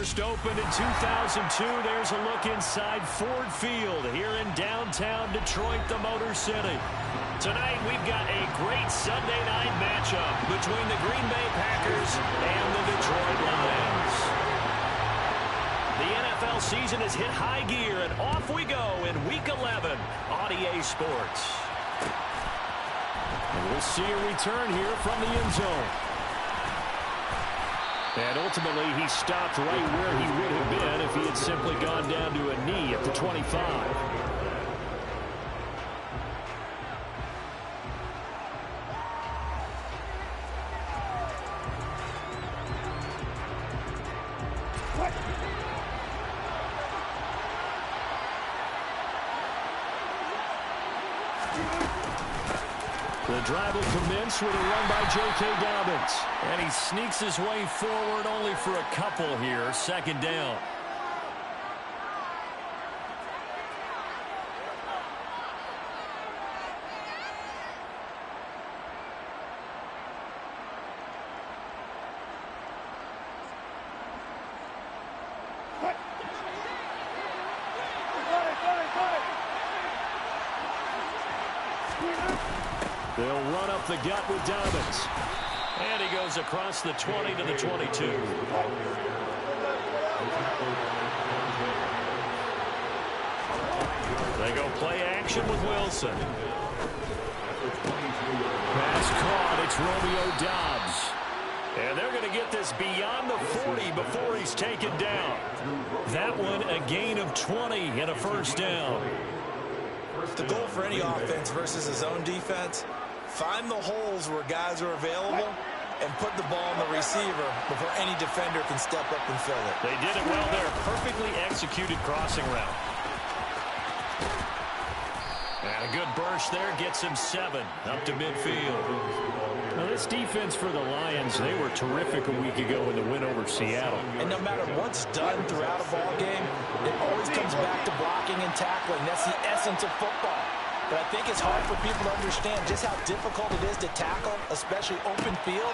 First opened in 2002. There's a look inside Ford Field here in downtown Detroit, the Motor City. Tonight, we've got a great Sunday night matchup between the Green Bay Packers and the Detroit Lions. The NFL season has hit high gear, and off we go in Week 11 on EA Sports. And we'll see a return here from the end zone. And ultimately, he stopped right where he would have been if he had simply gone down to a knee at the 25. The drive will commence with a run by J.K. Dobbins. And he sneaks his way forward only for a couple here. Second down. They'll run up the gut with Dobbins. And he goes across the 20 to the 22. They go play action with Wilson. Pass caught. It's Romeo Doubs. And they're going to get this beyond the 40 before he's taken down. That one, a gain of 20 and a first down. The goal for any offense versus his own defense, find the holes where guys are available and put the ball on the receiver before any defender can step up and fill it. They did it well there. Perfectly executed crossing route. And a good burst there gets him 7 up to midfield. Now this defense for the Lions, they were terrific a week ago in the win over Seattle. And no matter what's done throughout a ball game, it always comes back to blocking and tackling. That's the essence of football. But I think it's hard for people to understand just how difficult it is to tackle, especially open field.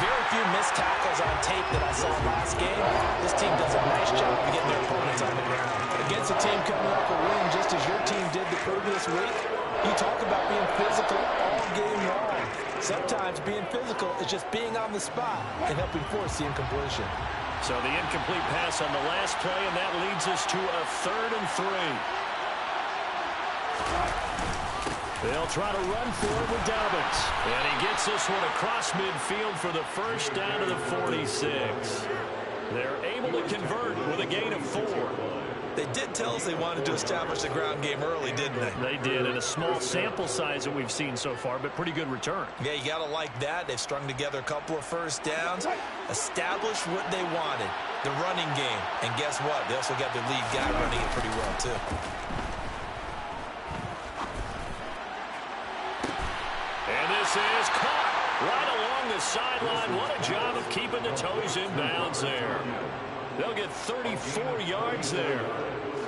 Very few missed tackles on tape that I saw last game. This team does a nice job of getting their opponents on the ground. Against a team coming off a win just as your team did the previous week, you talk about being physical all game long. Sometimes being physical is just being on the spot and helping force the incompletion. So the incomplete pass on the last play, and that leads us to a 3rd and 3. They'll try to run for it with Dobbins. And he gets this one across midfield for the first down to the 46. They're able to convert with a gain of 4. They did tell us they wanted to establish the ground game early, didn't they? They did, in a small sample size that we've seen so far, but pretty good return. Yeah, you got to like that. They've strung together a couple of first downs, established what they wanted, the running game. And guess what? They also got their lead guy running it pretty well, too. And this is caught right along the sideline. What a job of keeping the toes in bounds there. They'll get 34 yards there.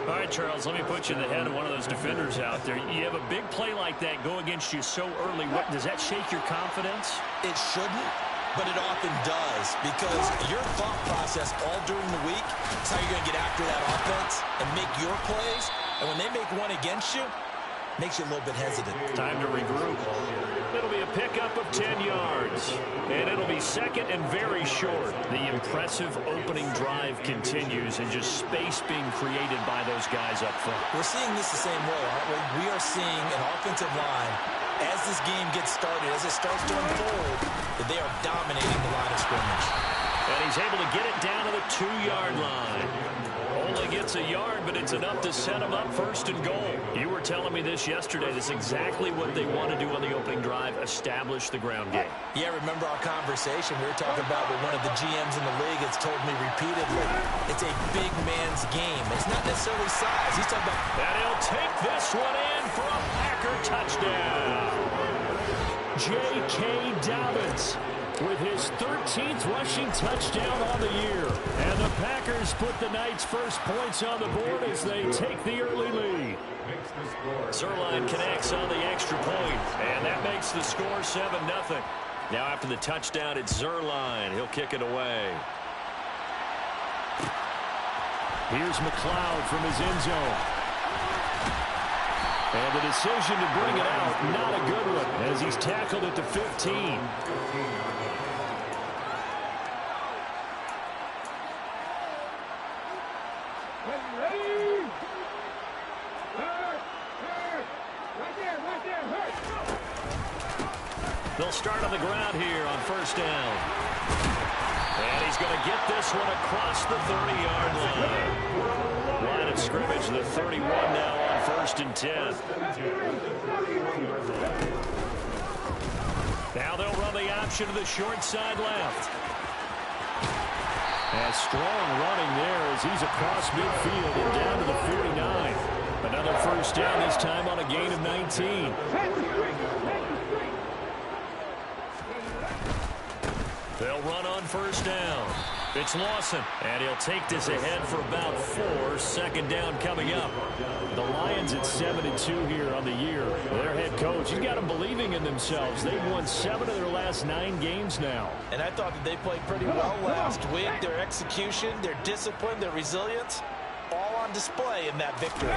All right, Charles, let me put you in the head of one of those defenders out there. You have a big play like that go against you so early. Does that shake your confidence? It shouldn't, but it often does, because your thought process all during the week is how you're going to get after that offense and make your plays. And when they make one against you, it makes you a little bit hesitant. Time to regroup. It'll be a pickup of 10 yards. And it'll be second and very short. The impressive opening drive continues, and just space being created by those guys up front. We're seeing this the same way, aren't we? We are seeing an offensive line, as this game gets started, as it starts to unfold, that they are dominating the line of scrimmage. And he's able to get it down to the 2-yard line. Only gets a yard, but it's enough to set him up 1st and goal. You were telling me this yesterday. This is exactly what they want to do on the opening drive, establish the ground game. Yeah, remember our conversation? We were talking about what one of the GMs in the league has told me repeatedly. It's a big man's game. It's not necessarily size. He's talking about... And he'll take this one in for a Packer touchdown. J.K. Dobbins with his 13th rushing touchdown on the year. And the Packers put the night's first points on the board as they take the early lead. Zuerlein connects on the extra point, and that makes the score 7-0. Now after the touchdown, it's Zuerlein. He'll kick it away. Here's McLeod from his end zone. And the decision to bring it out, not a good one, as he's tackled at the 15. They'll start on the ground here on first down. And he's going to get this one across the 30-yard line. Line of scrimmage, the 31 now on first and 10. Now they'll run the option to the short side left. And strong running there as he's across midfield and down to the 49. Another first down, this time on a gain of 19. They'll run on first down. It's Lawson, and he'll take this ahead for about 4. Second down coming up. The Lions at 7-2 here on the year. Their head coach, he's got them believing in themselves. They've won 7 of their last 9 games now. And I thought that they played pretty well last week. Their execution, their discipline, their resilience, all on display in that victory.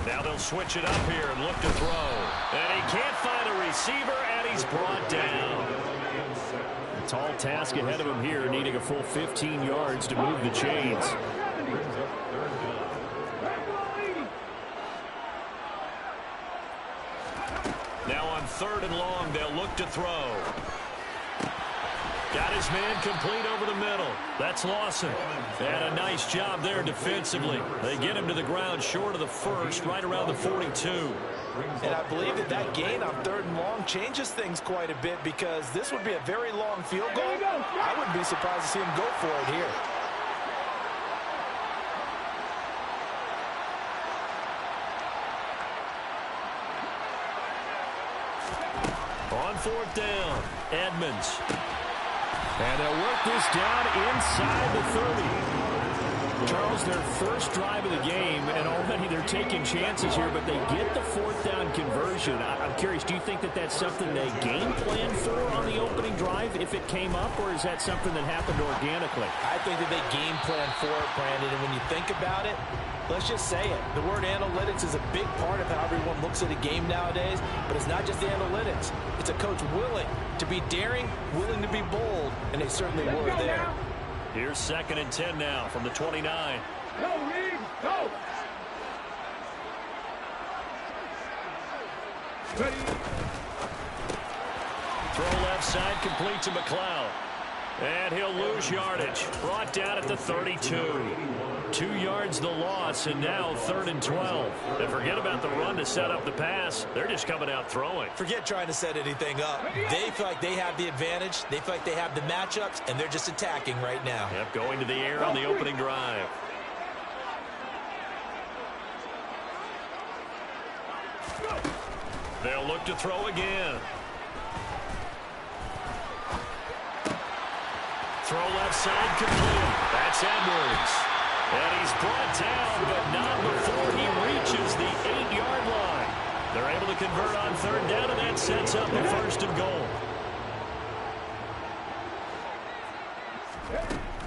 Now they'll switch it up here and look to throw. And he can't find a receiver, and he's brought down. Tall task ahead of him here, needing a full 15 yards to move the chains. Now on third and long, they'll look to throw. Got his man complete over the middle. That's Lawson. And a nice job there defensively. They get him to the ground short of the first, right around the 42. And I believe that that gain on third and long changes things quite a bit, because this would be a very long field goal. I wouldn't be surprised to see him go for it here. On fourth down, Edmonds. And they'll work this down inside the 30. Charles, their first drive of the game, and already they're taking chances here, but they get the fourth down conversion. I'm curious, do you think that that's something they game planned for on the opening drive if it came up, or is that something that happened organically? I think that they game planned for it, Brandon, and when you think about it, let's just say it. The word analytics is a big part of how everyone looks at a game nowadays, but it's not just the analytics. It's a coach willing to be daring, willing to be bold, and they certainly were there. Here's second and 10 now from the 29. Go, Reed, go! Ready. Throw left side, complete to McLeod. And he'll lose yardage. Brought down at the 32. 2 yards the loss, and now third and 12. And forget about the run to set up the pass. They're just coming out throwing. Forget trying to set anything up. They feel like they have the advantage. They feel like they have the matchups, and they're just attacking right now. Yep, going to the air on the opening drive. They'll look to throw again. Throw left side complete. That's Edwards. And he's brought down, but not before he reaches the 8-yard line. They're able to convert on third down, and that sets up a first and goal.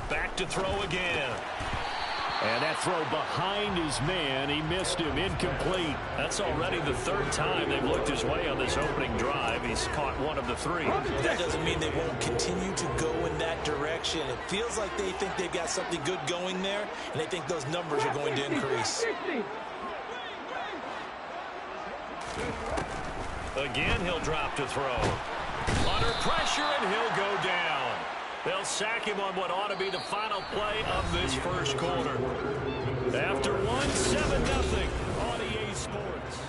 Back to throw again. And that throw behind his man, he missed him, incomplete. That's already the 3rd time they've looked his way on this opening drive. He's caught 1 of the 3. That doesn't mean they won't continue to go in that direction. It feels like they think they've got something good going there, and they think those numbers are going to increase. Again, he'll drop to throw. Under pressure, and he'll go down. They'll sack him on what ought to be the final play of this first quarter. After 1, 7-0 on EA Sports.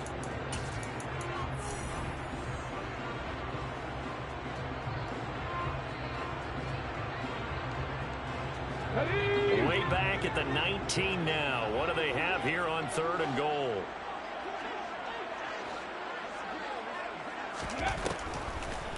Way back at the 19 now. What do they have here on third and goal?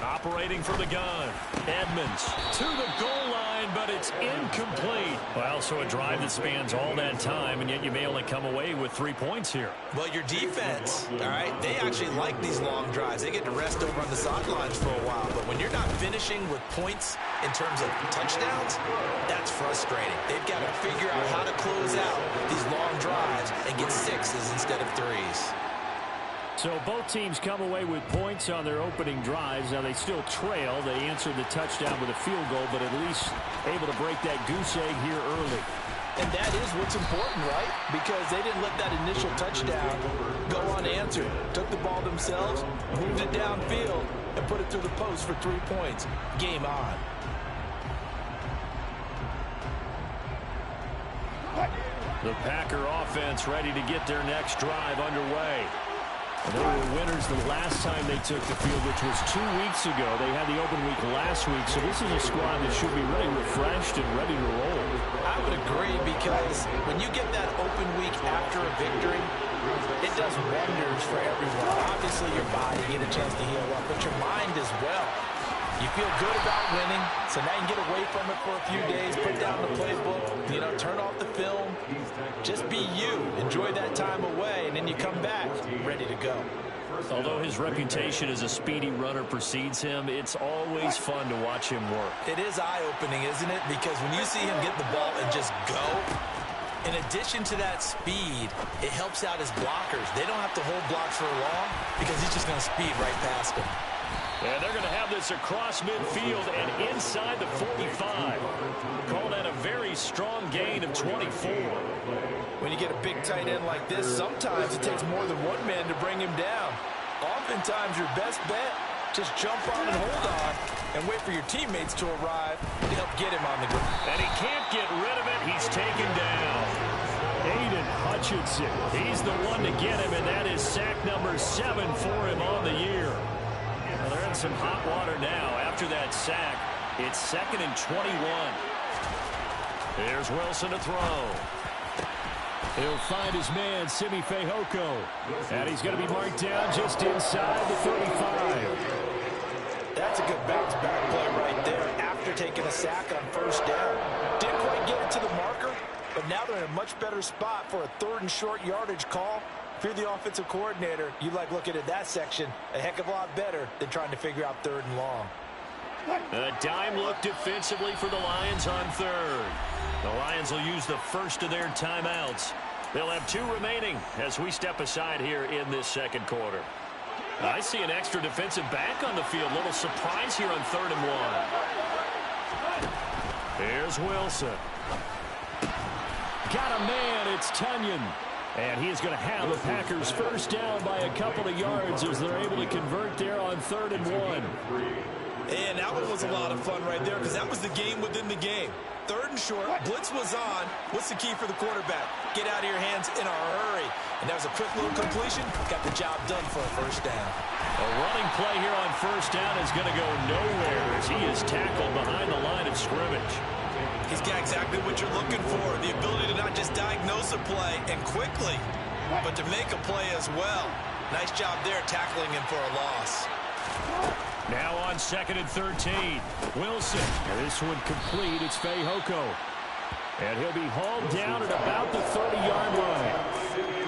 Operating from the gun. Edmonds to the goal line, but it's incomplete. Well, so a drive that spans all that time, and yet you may only come away with 3 points here. Well, your defense, all right, they actually like these long drives. They get to rest over on the sidelines for a while. But when you're not finishing with points in terms of touchdowns, that's frustrating. They've got to figure out how to close out these long drives and get sixes instead of threes. So both teams come away with points on their opening drives. Now they still trail. They answered the touchdown with a field goal, but at least able to break that goose egg here early. And that is what's important, right? Because they didn't let that initial touchdown go unanswered. Took the ball themselves, moved it downfield, and put it through the post for 3 points. Game on. The Packer offense ready to get their next drive underway. They were winners the last time they took the field, which was 2 weeks ago. They had the open week last week, so this is a squad that should be really refreshed and ready to roll. I would agree, because when you get that open week after a victory, it does wonders for everyone. Obviously, your body, you get a chance to heal up, but your mind as well. You feel good about winning, so now you can get away from it for a few days, put down the playbook, turn off the film, just be you. Enjoy that time away, and then you come back ready to go. Although his reputation as a speedy runner precedes him, it's always fun to watch him work. It is eye-opening, isn't it? Because when you see him get the ball and just go, in addition to that speed, it helps out his blockers. They don't have to hold blocks for long because he's just going to speed right past them. And they're going to have this across midfield and inside the 45. Call that a very strong gain of 24. When you get a big tight end like this, sometimes it takes more than one man to bring him down. Oftentimes, your best bet, just jump on and hold on and wait for your teammates to arrive to help get him on the ground. And he can't get rid of it. He's taken down. Aiden Hutchinson, he's the one to get him, and that is sack number 7 for him on the year. Well, they're in some hot water now. After that sack, it's 2nd and 21. Here's Wilson to throw. He'll find his man, Simi Fehoko. And he's going to be marked down just inside the 35. That's a good bounce back play right there after taking a sack on first down. Didn't quite get it to the marker, but now they're in a much better spot for a 3rd and short yardage call. If you're the offensive coordinator, you like looking at that section a heck of a lot better than trying to figure out 3rd and long. A dime look defensively for the Lions on 3rd. The Lions will use the first of their timeouts. They'll have 2 remaining as we step aside here in this 2nd quarter. I see an extra defensive back on the field. Little surprise here on 3rd and 1. Here's Wilson. Got a man. It's Tunyon. And he is going to have the Packers first down by a couple of yards as they're able to convert there on 3rd and 1. And that one was a lot of fun right there, because that was the game within the game. 3rd and short, blitz was on. What's the key for the quarterback? Get out of your hands in a hurry. And that was a quick little completion. Got the job done for a first down. A running play here on first down is going to go nowhere as he is tackled behind the line of scrimmage. He's got exactly what you're looking for, the ability to not just diagnose a play and quickly, but to make a play as well. Nice job there tackling him for a loss. Now on 2nd and 13. Wilson. This one complete. It's Fehoko. And he'll be hauled down at about the 30-yard line.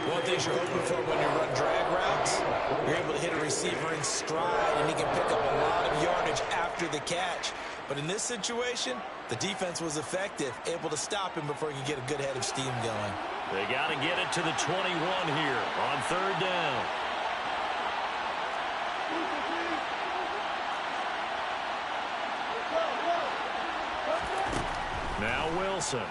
One thing you're hoping for when you run drag routes, you're able to hit a receiver in stride, and he can pick up a lot of yardage after the catch. But in this situation, the defense was effective, able to stop him before he could get a good head of steam going. They got to get it to the 21 here on 3rd down. Now Wilson.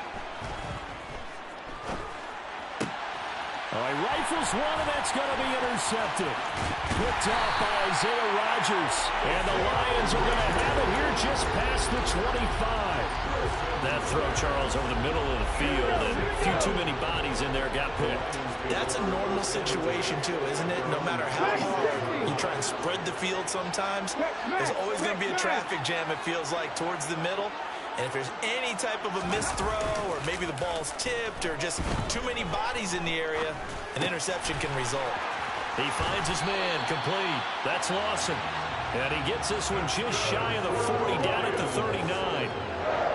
He rifles one, and that's going to be intercepted. Picked off by Isaiah Rodgers. And the Lions are going to have it here just past the 25. That throw, Charles, over the middle of the field, and a few too many bodies in there got picked. That's a normal situation, too, isn't it? No matter how hard you try and spread the field sometimes, there's always going to be a traffic jam, it feels like, towards the middle. And if there's any type of a missed throw, or maybe the ball's tipped, or just too many bodies in the area, an interception can result. He finds his man complete. That's Lawson. And he gets this one just shy of the 40, down at the 39.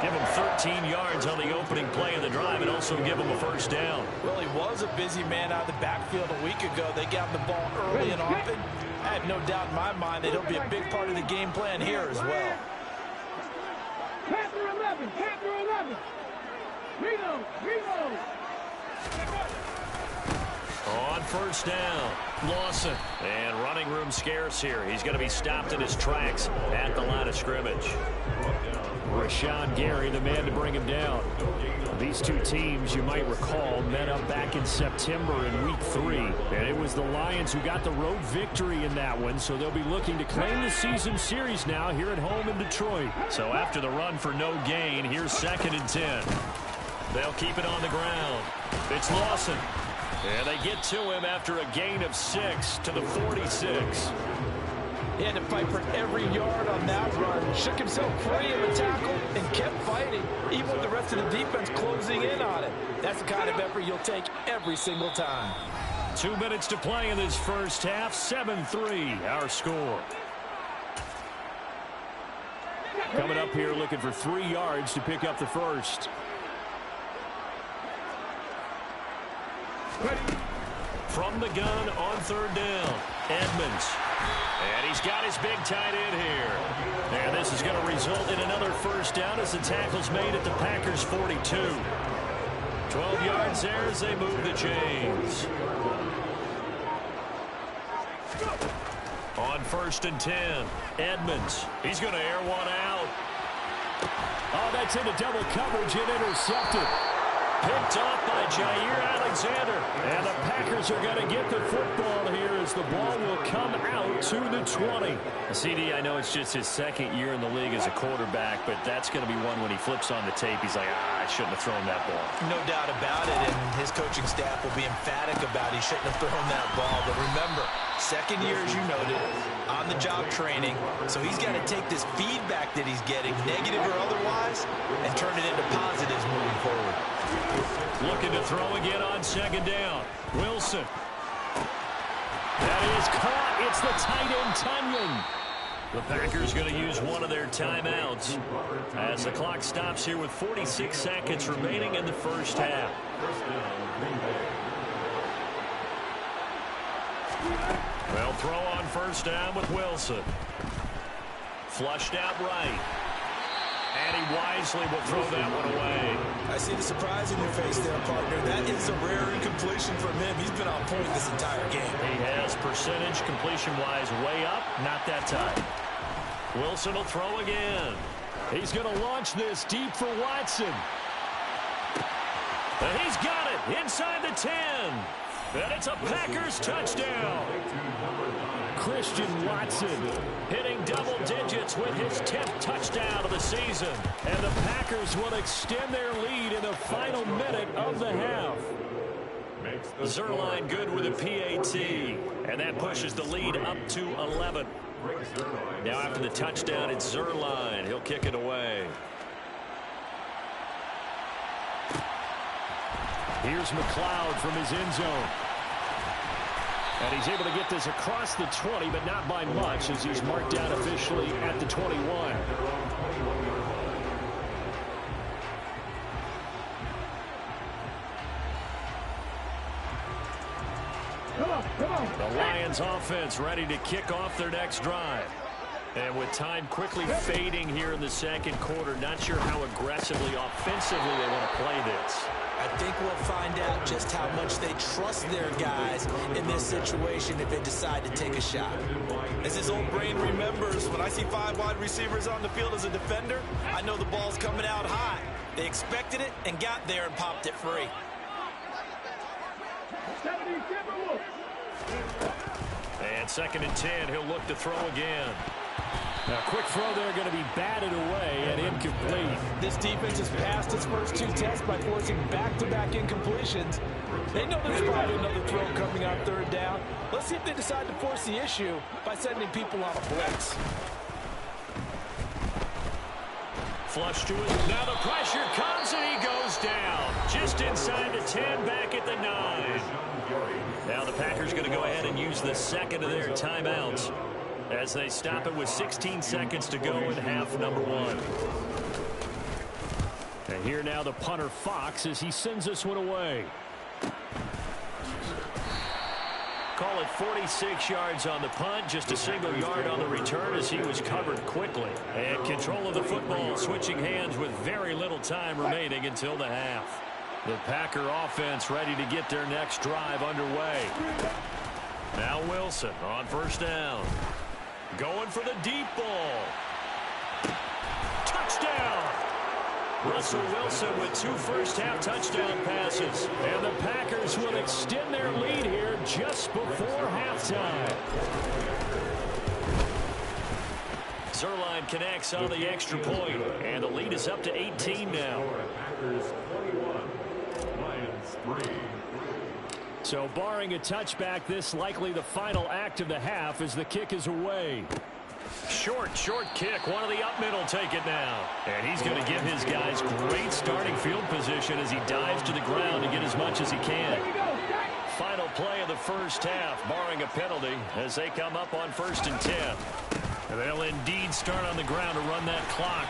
Give him 13 yards on the opening play of the drive and also give him a first down. Well, he was a busy man out of the backfield a week ago. They got him the ball early and often. I have no doubt in my mind that he'll be a big part of the game plan here as well. Panther 11, Panther 11. Reload, reload. On first down, Lawson. And running room scarce here. He's going to be stopped in his tracks at the line of scrimmage. Rashawn Gary, the man to bring him down. These two teams, you might recall, met up back in September in Week 3. And it was the Lions who got the road victory in that one, so they'll be looking to claim the season series now here at home in Detroit. So after the run for no gain, here's 2nd and 10. They'll keep it on the ground. It's Lawson. And they get to him after a gain of 6 to the 46. He had to fight for every yard on that run. Shook himself free of the tackle and kept fighting, even with the rest of the defense closing in on it. That's the kind of effort you'll take every single time. 2 minutes to play in this first half. 7-3, our score. Coming up here looking for 3 yards to pick up the first. From the gun on 3rd down, Edmonds. And he's got his big tight end here. And this is going to result in another first down as the tackle's made at the Packers' 42. 12 yards there as they move the chains. On 1st and 10, Edmonds. He's going to air one out. Oh, that's into double coverage and intercepted. Picked off by Jair Alexander. And the Packers are going to get the football here as the ball will come out to the 20. CD, I know it's just his 2nd year in the league as a quarterback, but that's going to be one when he flips on the tape, he's like, I shouldn't have thrown that ball. No doubt about it, and his coaching staff will be emphatic about he shouldn't have thrown that ball. But remember, 2nd year, as you noted, on-the-job training, so he's got to take this feedback that he's getting, negative or otherwise, and turn it into positives moving forward. Looking to throw again on 2nd down. Wilson. That is caught. It's the tight end, Tunyon. The Packers going to use one of their timeouts as the clock stops here with 46 seconds remaining in the first half. They'll throw on 1st down with Wilson. Flushed out right. And he wisely will throw that one away. I see the surprise in your face there, partner. That is a rare incompletion from him. He's been on point this entire game. He has percentage completion-wise way up, not that time. Wilson will throw again. He's going to launch this deep for Watson. And he's got it inside the 10. And it's a Packers touchdown. Christian Watson hitting double digits with his 10th touchdown of the season. And the Packers will extend their lead in the final minute of the half. Zuerlein good with a PAT. And that pushes the lead up to 11. Now after the touchdown, it's Zuerlein. He'll kick it away. Here's McLeod from his end zone. And he's able to get this across the 20, but not by much as he's marked down officially at the 21. The Lions offense ready to kick off their next drive. And with time quickly fading here in the 2nd quarter, not sure how aggressively, offensively they want to play this. I think we'll find out just how much they trust their guys in this situation if they decide to take a shot. As his old brain remembers, when I see 5 wide receivers on the field as a defender, I know the ball's coming out high. They expected it and got there and popped it free. And 2nd and 10, he'll look to throw again. Now, quick throw there going to be batted away and incomplete. This defense has passed its first 2 tests by forcing back-to-back incompletions. They know there's probably another throw coming on 3rd down. Let's see if they decide to force the issue by sending people on a blitz. Flush to it. Now the pressure comes and he goes down. Just inside the 10, back at the 9. Now the Packers going to go ahead and use the 2nd of their timeouts. as they stop it with 16 seconds to go in half number one. And here now the punter Fox as he sends this one away. Call it 46 yards on the punt, just a single yard on the return as he was covered quickly. And control of the football switching hands with very little time remaining until the half. The Packer offense ready to get their next drive underway. Now Wilson on first down. Going for the deep ball. Touchdown! Russell Wilson with 2 first-half touchdown passes. And the Packers will extend their lead here just before halftime. Zuerlein connects on the extra point, and the lead is up to 18 now. So barring a touchback, this likely the final act of the half as the kick is away. Short kick. One of the up middle take it now. And he's going to give his guys great starting field position as he dives to the ground to get as much as he can. Final play of the first half, barring a penalty, as they come up on 1st and 10. And they'll indeed start on the ground to run that clock.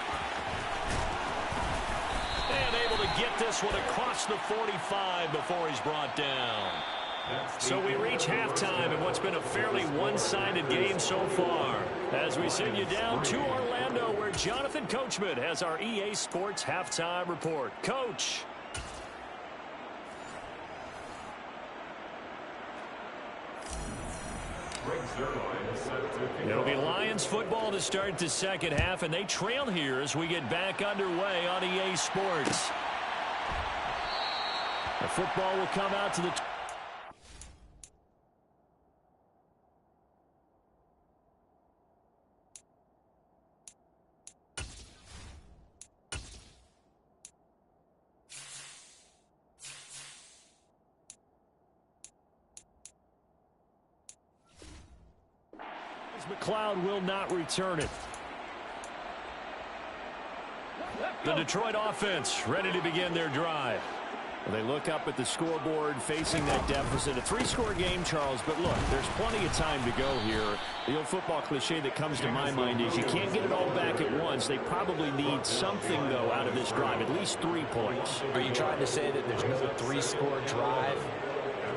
And able to get this one across the 45 before he's brought down. So we reach halftime in what's been a fairly one-sided game so far. As we send you down to Orlando, where Jonathan Coachman has our EA Sports halftime report. Coach. It'll be Lions football to start the second half, and they trail here as we get back underway on EA Sports. The football will come out to the... McLeod will not return it. The Detroit offense ready to begin their drive. Well, they look up at the scoreboard facing that deficit. A 3-score game, Charles, but look, there's plenty of time to go here. The old football cliche that comes to my mind is you can't get it all back at once. They probably need something, though, out of this drive, at least 3 points. Are you trying to say that there's no 3-score drive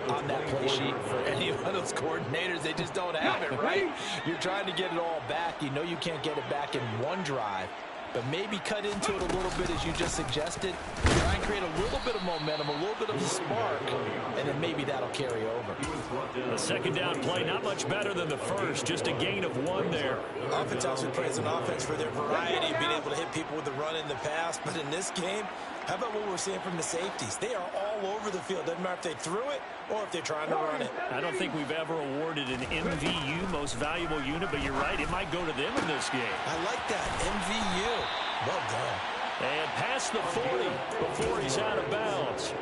on that play sheet for any of those coordinators? They just don't have it, right? You're trying to get it all back. You know you can't get it back in one drive, but maybe cut into it a little bit as you just suggested. Try and create a little bit of momentum, a little bit of a spark, and then maybe that'll carry over. The second down play, not much better than the first, just a gain of 1 there. Offense also praise an offense for their variety, being able to hit people with the run in the pass, but in this game, how about what we're seeing from the safeties? They are all over the field. Doesn't matter if they threw it or if they're trying to run it. I don't think we've ever awarded an MVU, most valuable unit, but you're right, it might go to them in this game. I like that, MVU. Well done. And past the 40 before he's out of bounds.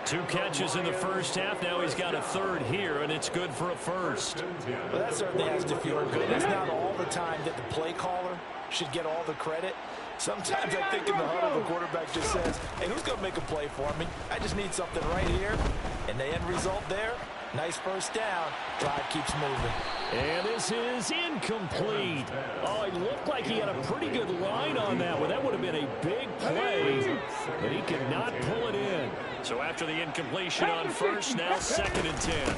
2 catches in the first half. Now he's got a 3rd here, and it's good for a 1st. Well, that certainly has to feel good. It's not all the time that the play caller should get all the credit. Sometimes I think in the huddle, the quarterback just says, hey, who's going to make a play for me? I just need something right here. And the end result there, nice first down. Drive keeps moving. And this is incomplete. Oh, it looked like he had a pretty good line on that one. That would have been a big play, but he could not pull it in. So after the incompletion on first, now 2nd and 10.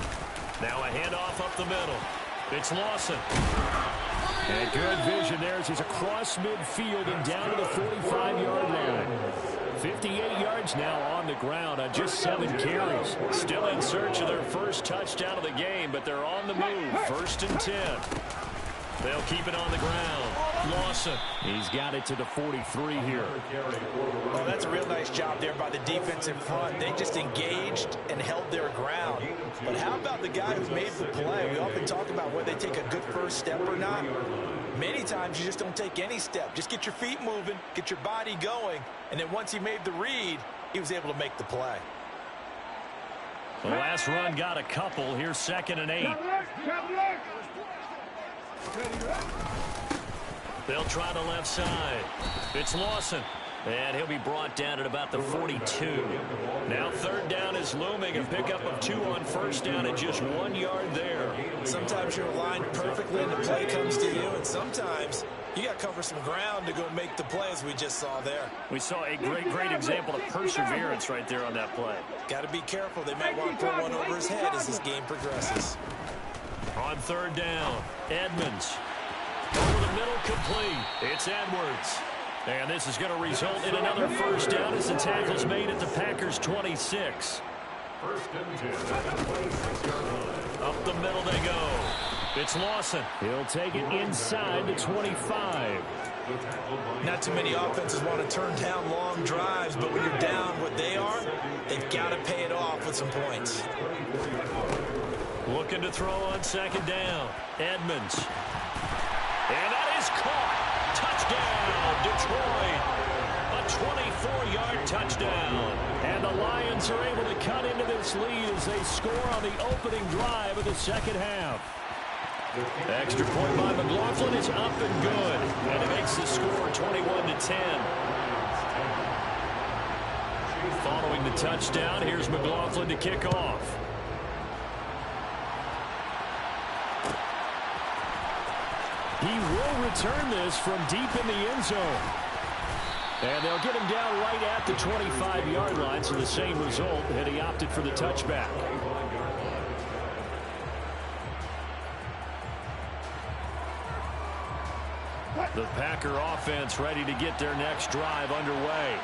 Now a handoff up the middle. It's Lawson. And good vision there as he's across midfield and down to the 45-yard line. 58 yards now on the ground on just 7 carries. Still in search of their first touchdown of the game, but they're on the move. 1st and 10. They'll keep it on the ground. Lawson. He's got it to the 43 here. Oh, that's a real nice job there by the defense in front. They just engaged and held their ground. But how about the guy who made the play? We often talk about whether they take a good first step or not. Many times you just don't take any step. Just get your feet moving, get your body going, and then once he made the read, he was able to make the play. The last run got a couple. Here's 2nd and 8. They'll try the left side. It's Lawson. And he'll be brought down at about the 42. Now third down is looming. A pickup of 2 on first down and just 1 yard there. Sometimes you're aligned perfectly and the play comes to you, and sometimes you got to cover some ground to go make the play, as we just saw there. We saw a great example of perseverance right there on that play. Got to be careful. They might want to put one over his head as this game progresses. On third down, Edmonds. Over the middle, complete. It's Edwards. And this is going to result in another first down as the tackle's made at the Packers' 26. Up the middle they go. It's Lawson. He'll take it inside the 25. Not too many offenses want to turn down long drives, but when you're down what they are, they've got to pay it off with some points. Looking to throw on second down. Edmonds. And that is caught. Touchdown, Detroit. A 24-yard touchdown. And the Lions are able to cut into this lead as they score on the opening drive of the second half. Extra point by McLaughlin is up and good. And it makes the score 21-10. Following the touchdown, here's McLaughlin to kick off. He will return this from deep in the end zone. And they'll get him down right at the 25-yard line, so the same result, and he opted for the touchback. The Packer offense ready to get their next drive underway.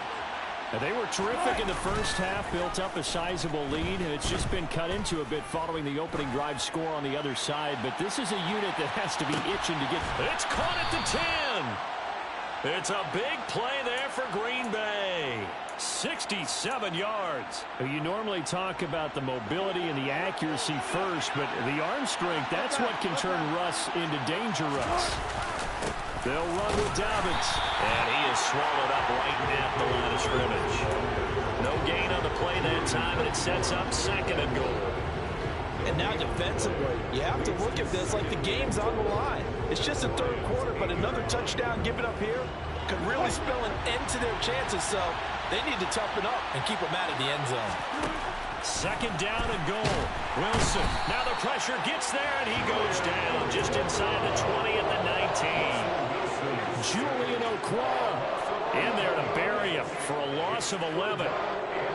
And they were terrific in the first half, built up a sizable lead, and it's just been cut into a bit following the opening drive score on the other side. But this is a unit that has to be itching to get. It's caught at the 10. It's a big play there for Green Bay. 67 yards. You normally talk about the mobility and the accuracy first, but the arm strength, that's what can turn Russ into danger Russ. They'll run with Dobbins. And he is swallowed up right at the line of scrimmage. No gain on the play that time, and it sets up second and goal. And now defensively, you have to look at this like the game's on the line. It's just the third quarter, but another touchdown given up here could really spell an end to their chances, so they need to toughen up and keep them out of the end zone. Second down and goal. Wilson. Now the pressure gets there, and he goes down just inside the 20 at the 19. Julian Okwara in there to bury him for a loss of 11.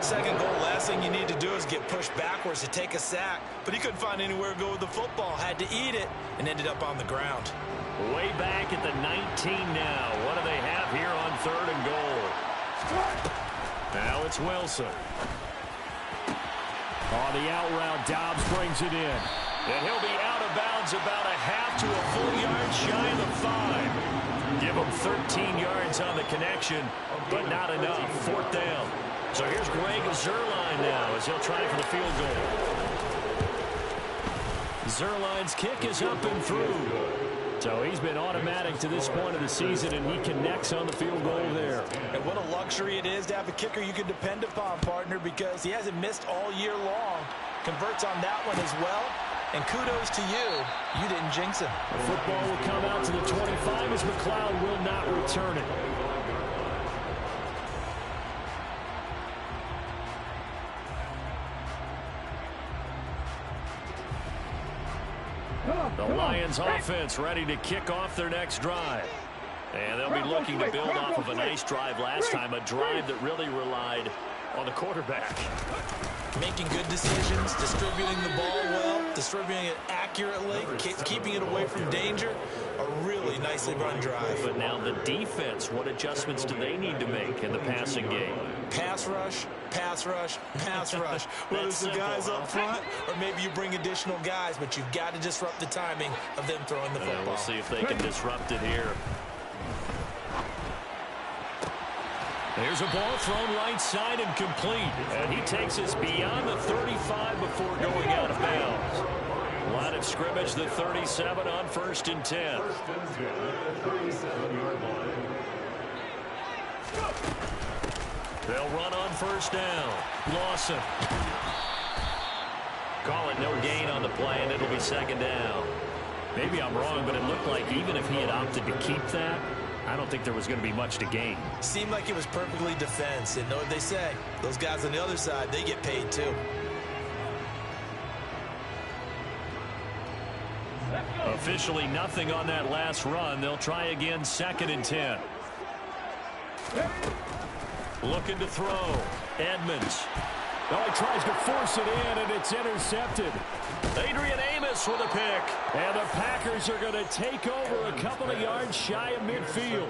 Second goal, last thing you need to do is get pushed backwards to take a sack, but he couldn't find anywhere to go with the football, had to eat it, and ended up on the ground. Way back at the 19 now. What do they have here on third and goal? Now it's Wilson. On the out route, Dobbs brings it in. And he'll be out of bounds about a half to a full yard shy of the 5. Give him 13 yards on the connection, but not enough. Fourth down. So here's Greg Zuerlein now as he'll try for the field goal. Zuerlein's kick is up and through. So he's been automatic to this point of the season, and he connects on the field goal there. And what a luxury it is to have a kicker you can depend upon, partner, because he hasn't missed all year long. Converts on that one as well. And kudos to you. You didn't jinx him. The football will come out to the 25 as McLeod will not return it. The Lions offense ready to kick off their next drive. And they'll be looking to build off of a nice drive last time, a drive that really relied on the quarterback. Making good decisions, distributing the ball well, distributing it accurately, keeping it away from danger. A really nicely run drive. But now the defense, what adjustments do they need to make in the passing game? Pass rush, pass rush, pass rush. Whether it's the guys up front or maybe you bring additional guys, but you've got to disrupt the timing of them throwing the football. We'll see if they can disrupt it here. There's a ball thrown right side and complete. And he takes us beyond the 35 before going out of bounds. Line of scrimmage, the 37 on 1st and 10. They'll run on first down. Lawson. Call it no gain on the play, and it'll be second down. Maybe I'm wrong, but it looked like even if he had opted to keep that, I don't think there was going to be much to gain. Seemed like it was perfectly defense. And know what they say, those guys on the other side, they get paid too. Officially nothing on that last run. They'll try again, 2nd and 10. Looking to throw. Edmonds. Oh, he tries to force it in, and it's intercepted. Adrian Amos with a pick. And the Packers are going to take over a couple of yards shy of midfield.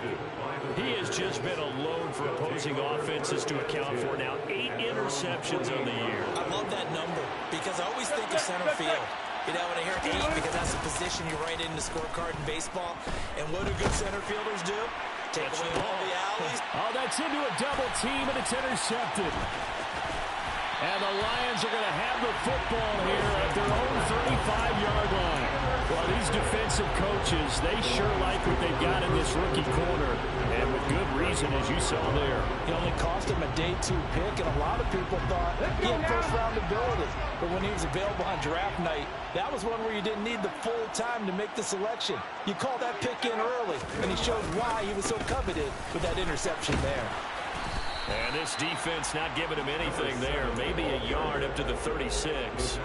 He has just been a load for opposing offenses to account for now. 8 interceptions on the year. I love that number because I always think of center field. You know, when I hear 8, because that's the position you write in the scorecard in baseball. And what do good center fielders do? Take away all the alleys. Oh, that's into a double team, and it's intercepted. And the Lions are going to have the football here at their own 35-yard line. Well, these defensive coaches, they sure like what they've got in this rookie corner. And with good reason, as you saw there. It only cost him a day 2 pick, and a lot of people thought he had first-round ability. But when he was available on draft night, that was one where you didn't need the full time to make the selection. You call that pick in early, and he showed why he was so coveted with that interception there. And this defense not giving him anything there. Maybe a yard up to the 36.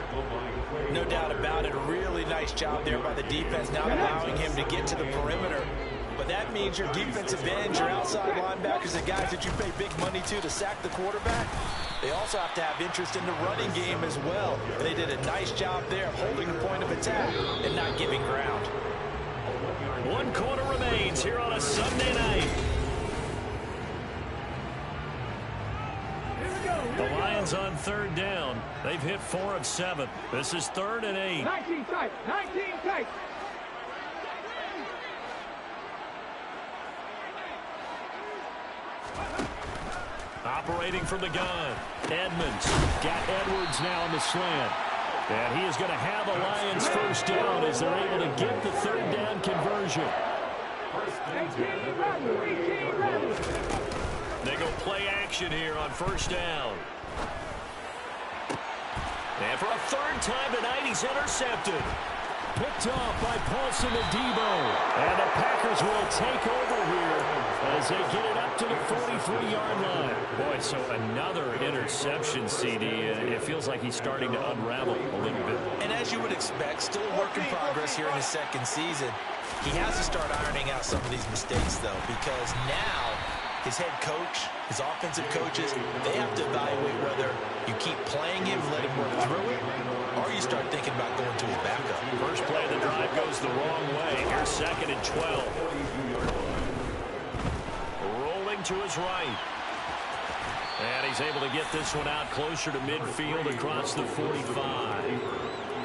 No doubt about it. A really nice job there by the defense, not allowing him to get to the perimeter. But that means your defensive ends, your outside linebackers, the guys that you pay big money to sack the quarterback, they also have to have interest in the running game as well. And they did a nice job there holding the point of attack and not giving ground. 1 quarter remains here on a Sunday night. The Lions on 3rd down. They've hit 4 of 7. This is 3rd and 8. 19 tight. 19 tight. Operating from the gun. Edmonds got Edwards now on the slant. And he is going to have a Lions first down as they're able to get the 3rd down conversion. They go play action here on 1st down. And for a 3rd time tonight, he's intercepted. Picked off by Paulson Adebo. And the Packers will take over here as they get it up to the 43-yard line. Boy, so another interception, CD. It feels like he's starting to unravel a little bit. And as you would expect, still a work in progress here in his 2nd season. He has to start ironing out some of these mistakes, though, because now his head coach, his offensive coaches, they have to evaluate whether you keep playing him, let him work through it, or you start thinking about going to his backup. First play of the drive goes the wrong way. Here's 2nd and 12. Rolling to his right. And he's able to get this one out closer to midfield across the 45.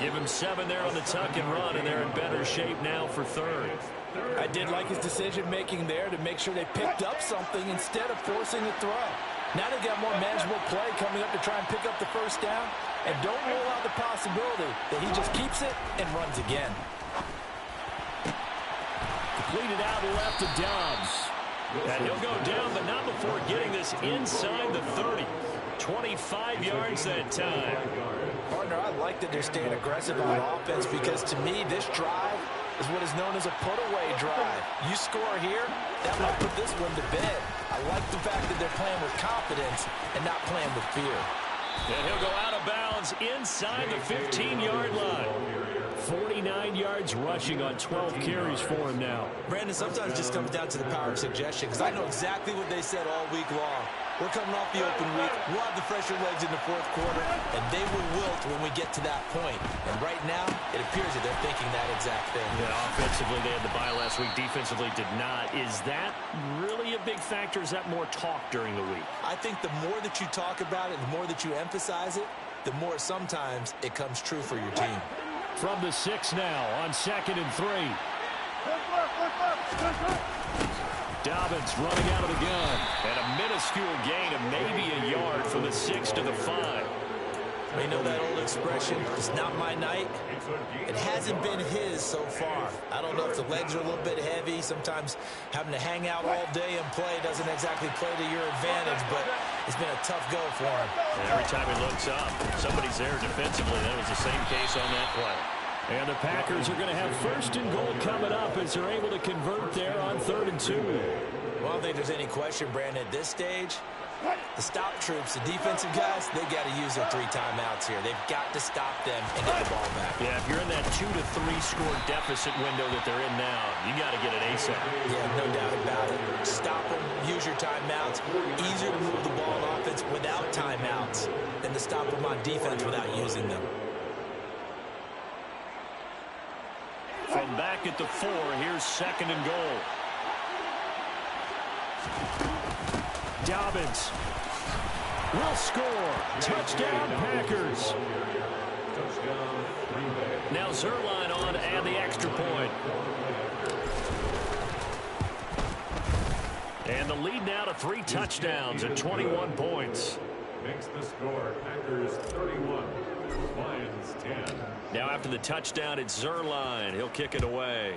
Give him 7 there on the tuck and run, and they're in better shape now for 3rd. I did like his decision-making there to make sure they picked up something instead of forcing a throw. Now they got more manageable play coming up to try and pick up the 1st down. And don't rule out the possibility that he just keeps it and runs again. Completed out left to Dobbs. And he'll go down, but not before getting this inside the 30. 25 yards that time. Partner, I like that they're staying aggressive on offense because to me, this drive is what is known as a put-away drive. You score here, that might put this one to bed. I like the fact that they're playing with confidence and not playing with fear. And he'll go out of bounds inside the 15-yard line. 49 yards rushing on 12 carries for him now. Brandon, sometimes it just comes down to the power of suggestion because I know exactly what they said all week long. We're coming off the open week. We'll have the fresher legs in the 4th quarter, and they will wilt when we get to that point. And right now, it appears that they're thinking that exact thing. Yeah, offensively, they had the bye last week. Defensively, did not. Is that really a big factor? Is that more talk during the week? I think the more that you talk about it, the more that you emphasize it, the more sometimes it comes true for your team. From the 6 now on 2nd and 3. Dobbins running out of the gun. And a minuscule gain of maybe a yard from the 6 to the 5. You know that old expression, it's not my night. It hasn't been his so far. I don't know if the legs are a little bit heavy. Sometimes having to hang out all day and play doesn't exactly play to your advantage, but it's been a tough go for him. And every time he looks up, somebody's there defensively. That was the same case on that play. And the Packers are going to have 1st and goal coming up as they're able to convert there on 3rd and 2. Well, I don't think there's any question, Brandon, at this stage, the stop troops, the defensive guys, they got to use their 3 timeouts here. They've got to stop them and get the ball back. Yeah, if you're in that 2 to 3 score deficit window that they're in now, you got to get an ASAP. Yeah, no doubt about it. Stop them, use your timeouts. Easier to move the ball on offense without timeouts than to stop them on defense without using them. From back at the 4, here's 2nd and goal. Dobbins will score. Touchdown, Packers. Now Zuerlein on and the extra point. And the lead now to 3 touchdowns at 21 points. Makes the score Packers 31, Lions 10. Now after the touchdown, it's Zuerlein. He'll kick it away.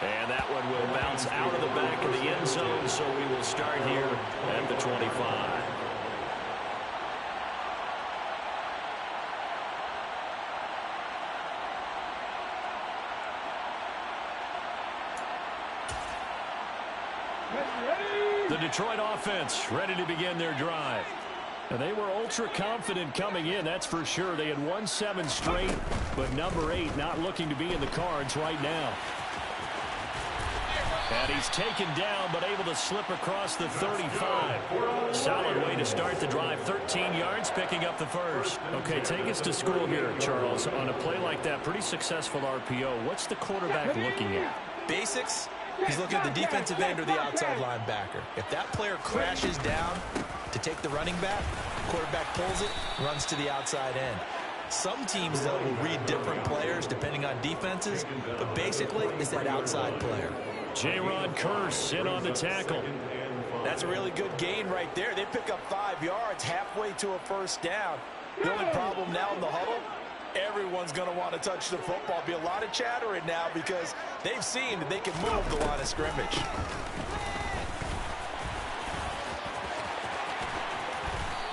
And that one will bounce out of the back of the end zone, so we will start here at the 25. The Detroit offense ready to begin their drive. And they were ultra confident coming in, that's for sure. They had won 7 straight, but number 8 not looking to be in the cards right now. And he's taken down, but able to slip across the 35. Solid way to start the drive. 13 yards, picking up the first. Okay, take us to school here, Charles. On a play like that, pretty successful RPO. What's the quarterback looking at? Basics, he's looking at the defensive end or the outside linebacker. If that player crashes down to take the running back, quarterback pulls it, runs to the outside end. Some teams, though, will read different players depending on defenses, but basically it's that outside player. J-Rod Kearse in on the tackle. That's a really good gain right there. They pick up 5 yards halfway to a first down. The only problem now in the huddle, everyone's going to want to touch the football. Be a lot of chattering now because they've seen that they can move the line of scrimmage.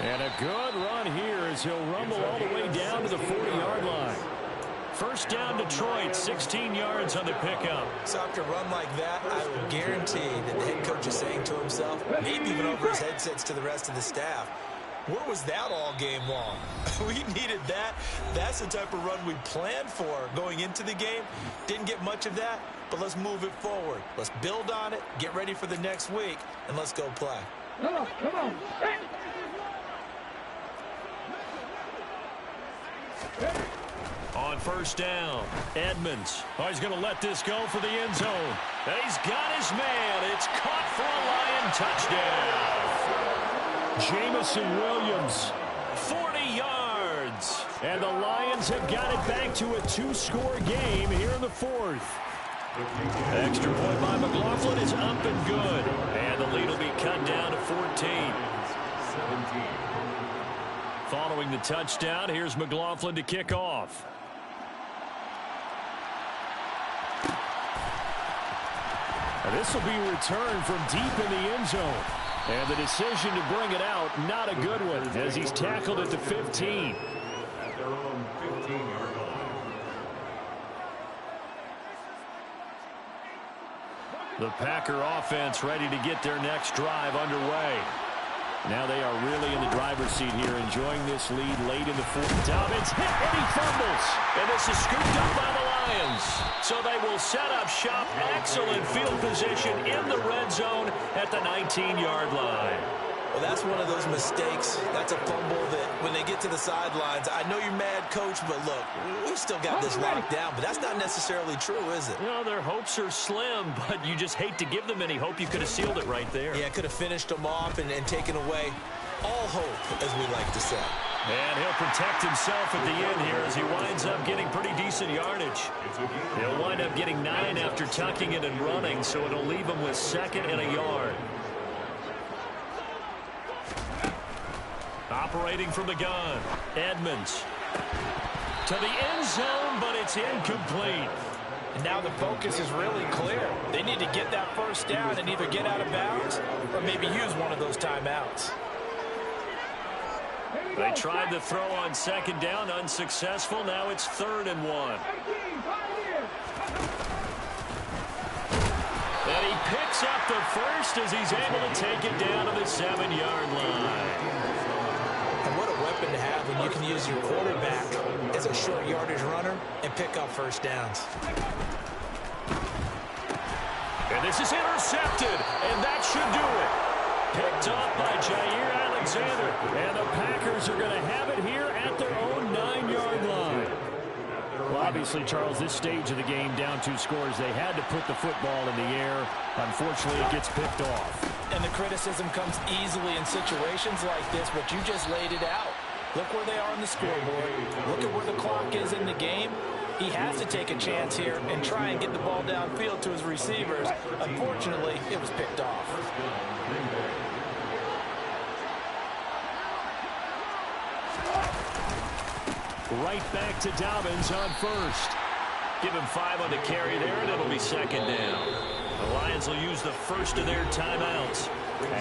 And a good run here as he'll rumble all the way down to the 40-yard line. First down, Detroit, 16 yards on the pickup. So after a run like that, I will guarantee that the head coach is saying to himself, maybe even over his headsets to the rest of the staff, where was that all game long? We needed that. That's the type of run we planned for going into the game. Didn't get much of that, but let's move it forward. Let's build on it, get ready for the next week, and let's go play. Come on, come on. On first down, Edmonds. Oh, he's going to let this go for the end zone. And he's got his man. It's caught for a Lion touchdown. Jameson Williams. 40 yards. And the Lions have got it back to a 2-score game here in the 4th. Extra point by McLaughlin is up and good. And the lead will be cut down to 14. Following the touchdown, here's McLaughlin to kick off. And this will be returned from deep in the end zone. And the decision to bring it out, not a good one, as he's tackled at the 15. At their own 15-yard line. The Packer offense ready to get their next drive underway. Now they are really in the driver's seat here, enjoying this lead late in the 4th. Dobbins hit and he fumbles. And this is scooped up by the Lions. So they will set up shop. Excellent field position in the red zone at the 19-yard line. Well, that's one of those mistakes. That's a fumble that when they get to the sidelines, I know you're mad, Coach, but look, we've still got this locked down. But that's not necessarily true, is it? You know, their hopes are slim, but you just hate to give them any hope. You could have sealed it right there. Yeah, could have finished them off and taken away all hope, as we like to say. And he'll protect himself at the end here as he winds up getting pretty decent yardage. He'll wind up getting 9 after tucking it and running, so it'll leave him with 2nd and a yard. Operating from the gun, Edmonds. To the end zone, but it's incomplete. And now the focus is really clear. They need to get that first down and either get out of bounds or maybe use one of those timeouts. They tried to throw on second down, unsuccessful. Now it's 3rd and 1. And he picks up the first as he's able to take it down to the 7-yard line. And what a weapon to have when you can use your quarterback as a short yardage runner and pick up first downs. And this is intercepted, and that should do it. Picked up by Jair Alexander. And the Packers are going to have it here at their own 9-yard line. Well, obviously, Charles, this stage of the game, down 2 scores, they had to put the football in the air. Unfortunately, it gets picked off. And the criticism comes easily in situations like this, but you just laid it out. Look where they are on the scoreboard. Look at where the clock is in the game. He has to take a chance here and try and get the ball downfield to his receivers. Unfortunately, it was picked off. Right back to Dobbins on first. Give him 5 on the carry there, and it'll be 2nd down. The Lions will use the first of their timeouts,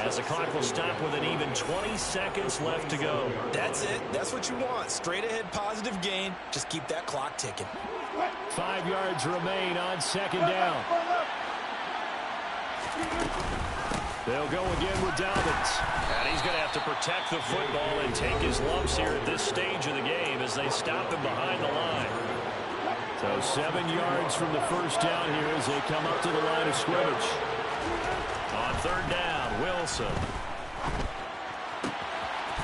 as the clock will stop with an even 20 seconds left to go. That's it. That's what you want. Straight ahead positive gain. Just keep that clock ticking. 5 yards remain on 2nd down. They'll go again with Dobbins. And he's going to have to protect the football and take his lumps here at this stage of the game as they stop him behind the line. So 7 yards from the first down here as they come up to the line of scrimmage. On 3rd down, Wilson.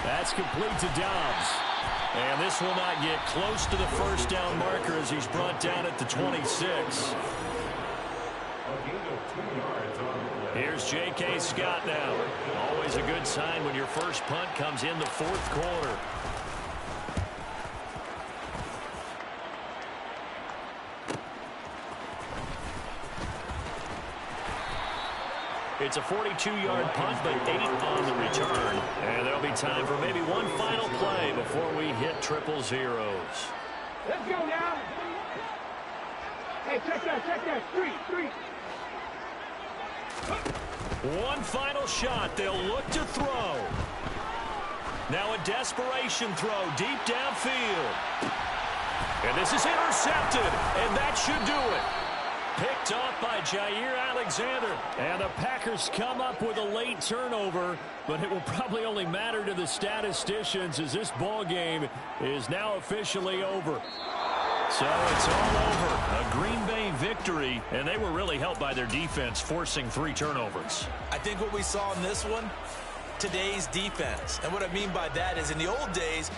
That's complete to Dobbs. And this will not get close to the first down marker as he's brought down at the 26. Here's J.K. Scott now. Always a good sign when your first punt comes in the 4th quarter. It's a 42-yard punt, but 8 on the return. And there'll be time for maybe one final play before we hit triple zeros. Let's go now. Hey, check that. 3. One final shot. They'll look to throw. Now a desperation throw deep downfield. And this is intercepted, and that should do it. Picked off by Jair Alexander. And the Packers come up with a late turnover, but it will probably only matter to the statisticians as this ball game is now officially over. So it's all over. A Green Bay victory, and they were really helped by their defense, forcing 3 turnovers. I think what we saw in this one, today's defense. And what I mean by that is in the old days,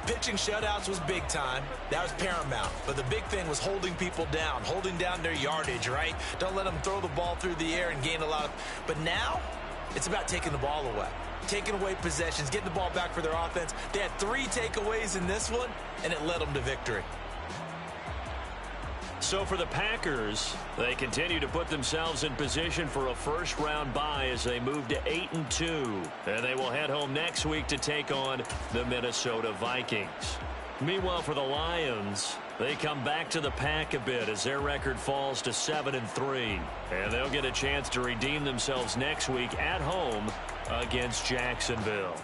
pitching shutouts was big time. That was paramount. But the big thing was holding people down, holding down their yardage, right? Don't let them throw the ball through the air and gain a lot of... But now, it's about taking the ball away. Taking away possessions, getting the ball back for their offense. They had 3 takeaways in this one, and it led them to victory. So for the Packers, they continue to put themselves in position for a first-round bye as they move to 8-2. And they will head home next week to take on the Minnesota Vikings. Meanwhile, for the Lions, they come back to the pack a bit as their record falls to 7-3. And they'll get a chance to redeem themselves next week at home against Jacksonville.